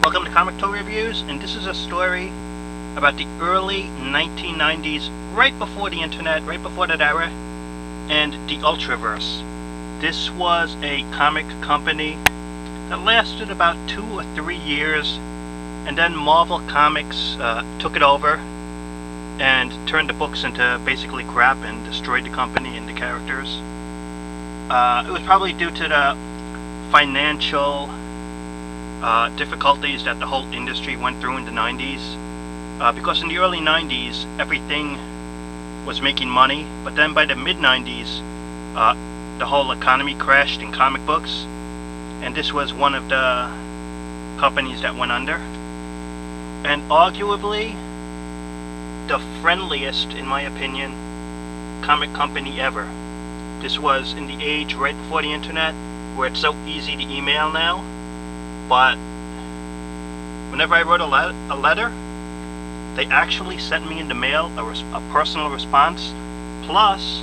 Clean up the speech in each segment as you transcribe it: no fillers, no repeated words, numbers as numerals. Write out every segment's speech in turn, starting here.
Welcome to Comic Toy Reviews, and this is a story about the early 1990s, right before the internet, right before that era, and the Ultraverse. This was a comic company that lasted about 2 or 3 years, and then Marvel Comics took it over and turned the books into basically crap and destroyed the company and the characters. It was probably due to the financial difficulties that the whole industry went through in the 90s. Because in the early 90s, everything was making money, but then by the mid-90s, the whole economy crashed in comic books, and this was one of the companies that went under. And arguably, the friendliest, in my opinion, comic company ever. This was in the age right before the internet, where it's so easy to email now, but whenever I wrote a letter, they actually sent me in the mail a personal response, plus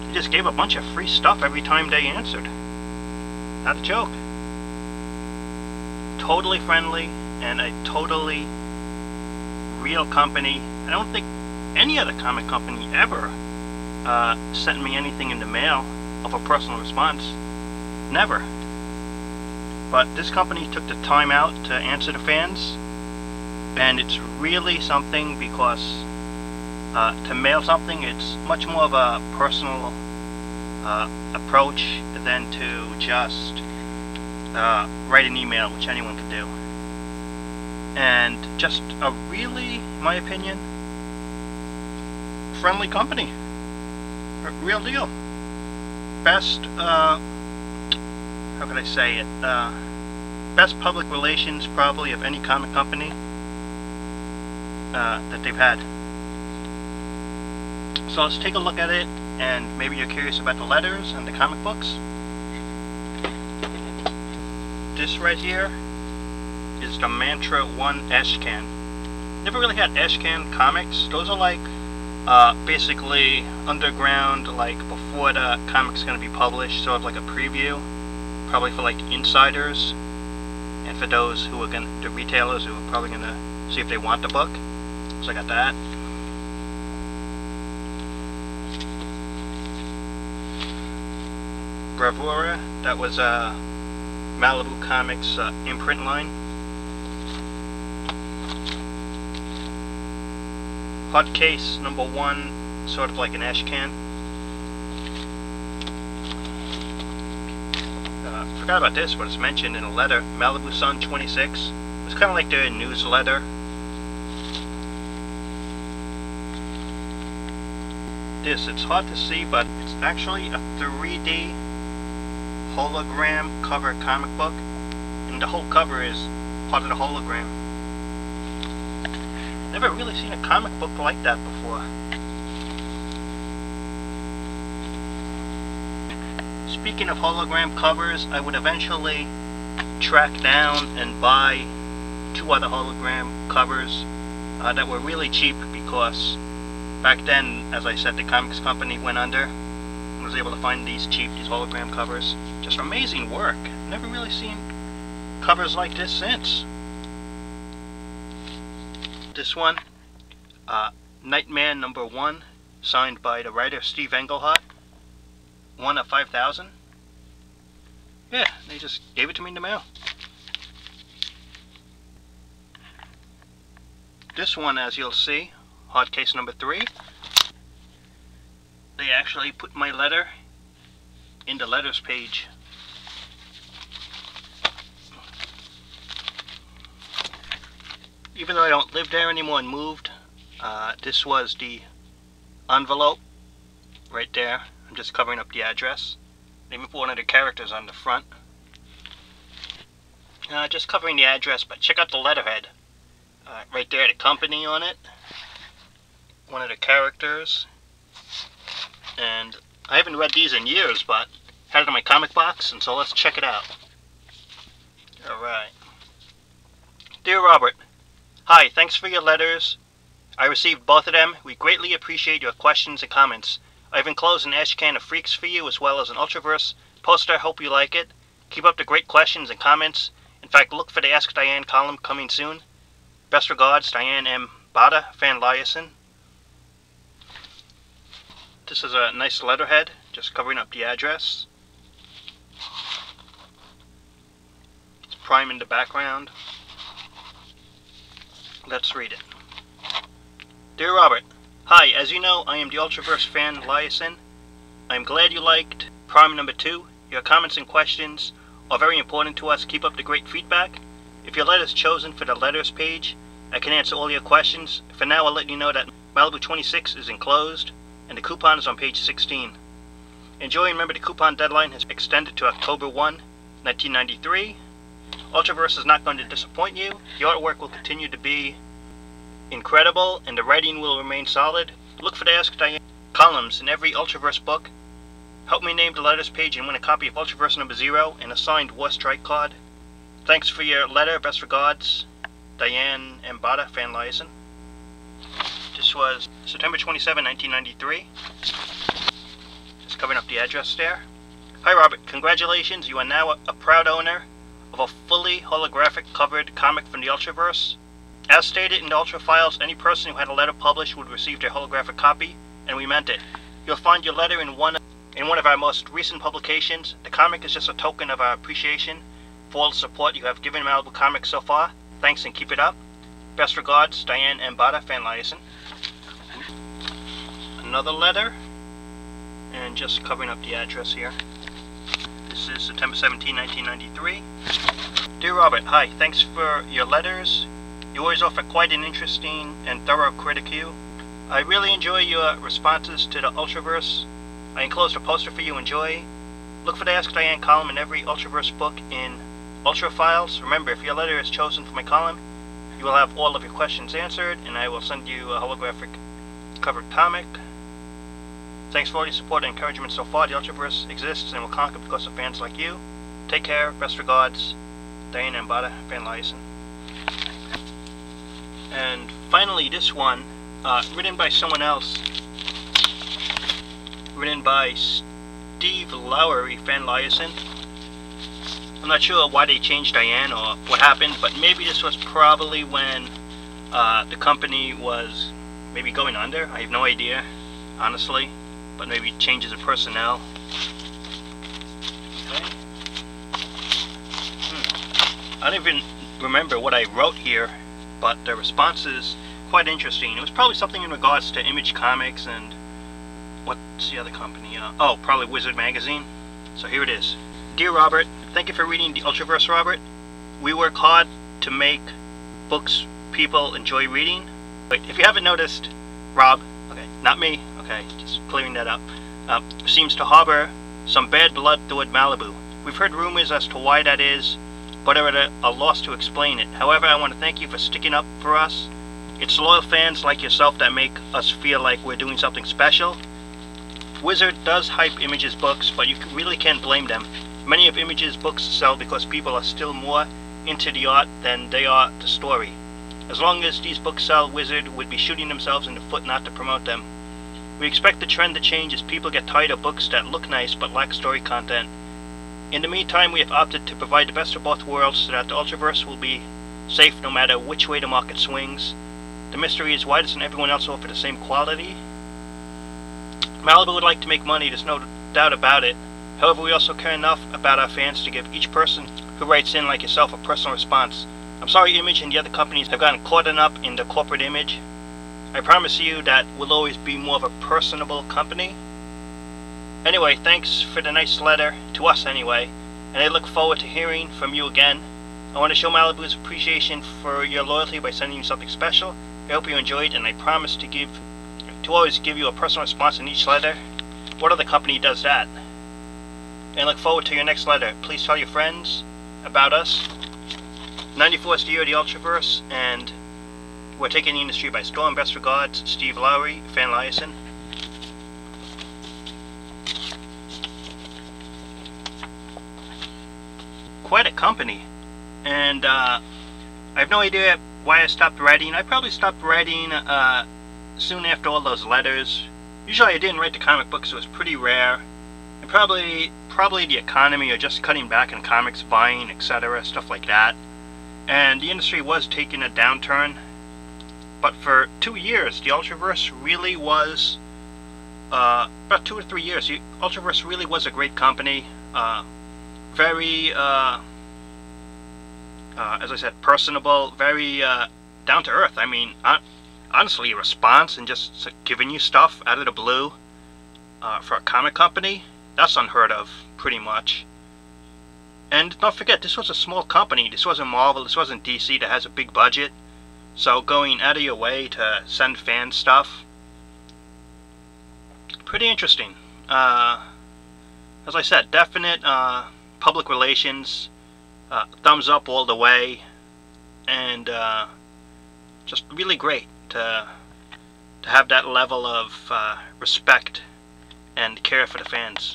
they just gave a bunch of free stuff every time they answered. Not a joke. Totally friendly and a totally real company. I don't think any other comic company ever sent me anything in the mail of a personal response. Never. But this company took the time out to answer the fans, and it's really something because to mail something, it's much more of a personal approach than to just write an email, which anyone can do. And just a really, in my opinion, friendly company. A real deal. Best, how can I say it? Best public relations probably of any comic company that they've had. So let's take a look at it, and maybe you're curious about the letters and the comic books. This right here is the Mantra 1 Ashcan. Never really had Ashcan comics. Those are like basically underground, like before the comic's going to be published, sort of like a preview, probably for like insiders and for those who are the retailers who are probably going to see if they want the book. So I got that. Bravura, that was Malibu Comics imprint line. Hot Case number 1, sort of like an Ashcan. Forgot about this, but it's mentioned in a letter. Malibu Sun 26. It's kind of like their newsletter. It's hard to see, but it's actually a 3D hologram cover comic book, and the whole cover is part of the hologram. Never really seen a comic book like that before. Speaking of hologram covers, I would eventually track down and buy 2 other hologram covers that were really cheap, because back then, as I said, the comics company went under. I was able to find these hologram covers. Just amazing work. Never really seen covers like this since. This one, Nightman number 1, signed by the writer Steve Englehart. 1 of 5,000. Yeah, they just gave it to me in the mail. This one, as you'll see, Hot Case number 3. They actually put my letter in the letters page. Even though I don't live there anymore and moved, this was the envelope right there. I'm just covering up the address. They even put one of the characters on the front. Just covering the address, but check out the letterhead. Right there, the company on it. One of the characters. And I haven't read these in years, but had it in my comic box, and so let's check it out. Alright. Dear Robert, hi, thanks for your letters. I received both of them. We greatly appreciate your questions and comments. I've enclosed an Ashcan of Freaks for you, as well as an Ultraverse poster. Hope you like it. Keep up the great questions and comments. In fact, look for the Ask Diane column coming soon. Best regards, Diane M. Bada, Fan Liason. This is a nice letterhead, just covering up the address. It's prime in the background. Let's read it. Dear Robert, hi, as you know, I am the Ultraverse Fan Liason. I am glad you liked Prime number 2. Your comments and questions are very important to us. Keep up the great feedback. If your letter is chosen for the letters page, I can answer all your questions. For now, I'll let you know that Malibu 26 is enclosed, and the coupon is on page 16. Enjoy, and remember the coupon deadline has extended to October 1, 1993. Ultraverse is not going to disappoint you. The artwork will continue to be incredible, and the writing will remain solid. Look for the Ask Diane columns in every Ultraverse book. Help me name the letters page and win a copy of Ultraverse number 0 and a signed War Strike card. Thanks for your letter. Best regards, Diane M. Bada, Fan Liason. This was September 27, 1993. Just covering up the address there. Hi Robert, congratulations. You are now a proud owner of a fully holographic covered comic from the Ultraverse. As stated in the Ultra Files, any person who had a letter published would receive their holographic copy, and we meant it. You'll find your letter in one of our most recent publications. The comic is just a token of our appreciation for all the support you have given Malibu Comics so far. Thanks and keep it up. Best regards, Diane M. Bada, Fan Liason. Another letter, and just covering up the address here. This is September 17, 1993. Dear Robert, hi, thanks for your letters. You always offer quite an interesting and thorough critique. I really enjoy your responses to the Ultraverse. I enclosed a poster for you. Enjoy. Look for the Ask Diane column in every Ultraverse book in Ultra Files. Remember, if your letter is chosen for my column, you will have all of your questions answered, and I will send you a holographic covered comic. Thanks for all your support and encouragement so far. The Ultraverse exists and will conquer because of fans like you. Take care. Best regards, Diane M. Bada, Fan Liason. And finally, this one, written by someone else. Written by Steve Lowery, Fan Liason. I'm not sure why they changed Diane or what happened, but maybe this was probably when the company was maybe going under. I have no idea, honestly, but maybe changes of personnel. Okay. I don't even remember what I wrote here, but the response is quite interesting. It was probably something in regards to Image Comics and what's the other company? Oh, probably Wizard Magazine. So here it is. Dear Robert, thank you for reading the Ultraverse, Robert. We work hard to make books people enjoy reading. But if you haven't noticed, Rob, okay, not me, okay, just clearing that up, seems to harbor some bad blood toward Malibu. We've heard rumors as to why that is, but are at a loss to explain it. However, I want to thank you for sticking up for us. It's loyal fans like yourself that make us feel like we're doing something special. Wizard does hype Image's books, but you really can't blame them. Many of Image's books sell because people are still more into the art than they are the story. As long as these books sell, Wizard would be shooting themselves in the foot not to promote them. We expect the trend to change as people get tired of books that look nice but lack story content. In the meantime, we have opted to provide the best of both worlds so that the Ultraverse will be safe no matter which way the market swings. The mystery is, why doesn't everyone else offer the same quality? Malibu would like to make money, there's no doubt about it. However, we also care enough about our fans to give each person who writes in like yourself a personal response. I'm sorry Image and the other companies have gotten caught up in the corporate image. I promise you that we'll always be more of a personable company. Anyway, thanks for the nice letter, to us anyway, and I look forward to hearing from you again. I want to show Malibu's appreciation for your loyalty by sending you something special. I hope you enjoyed, and I promise to always give you a personal response in each letter. What other company does that? And look forward to your next letter. Please tell your friends about us. 94 is the year of the Ultraverse, and we're taking the industry by storm. Best regards, Steve Lowery, Fan Liason. Quite a company, and I have no idea why I stopped writing. I probably stopped writing soon after all those letters. Usually I didn't write the comic books, so it was pretty rare. And probably the economy, or just cutting back on comics buying, etc., stuff like that. And the industry was taking a downturn. But for 2 years, the Ultraverse really was, about 2 or 3 years, the Ultraverse really was a great company. Very, as I said, personable, very down to earth. I mean, honestly, a response and just giving you stuff out of the blue for a comic company, that's unheard of, pretty much. And don't forget, this was a small company. This wasn't Marvel, this wasn't DC that has a big budget. So going out of your way to send fans stuff, pretty interesting. As I said, definite public relations, thumbs up all the way, and just really great to have that level of respect and care for the fans.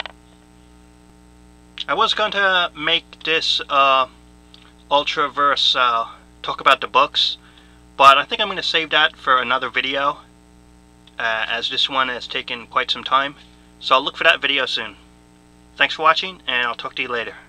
I was going to make this Ultraverse talk about the books, but I think I'm going to save that for another video, as this one has taken quite some time. So I'll look for that video soon. Thanks for watching, and I'll talk to you later.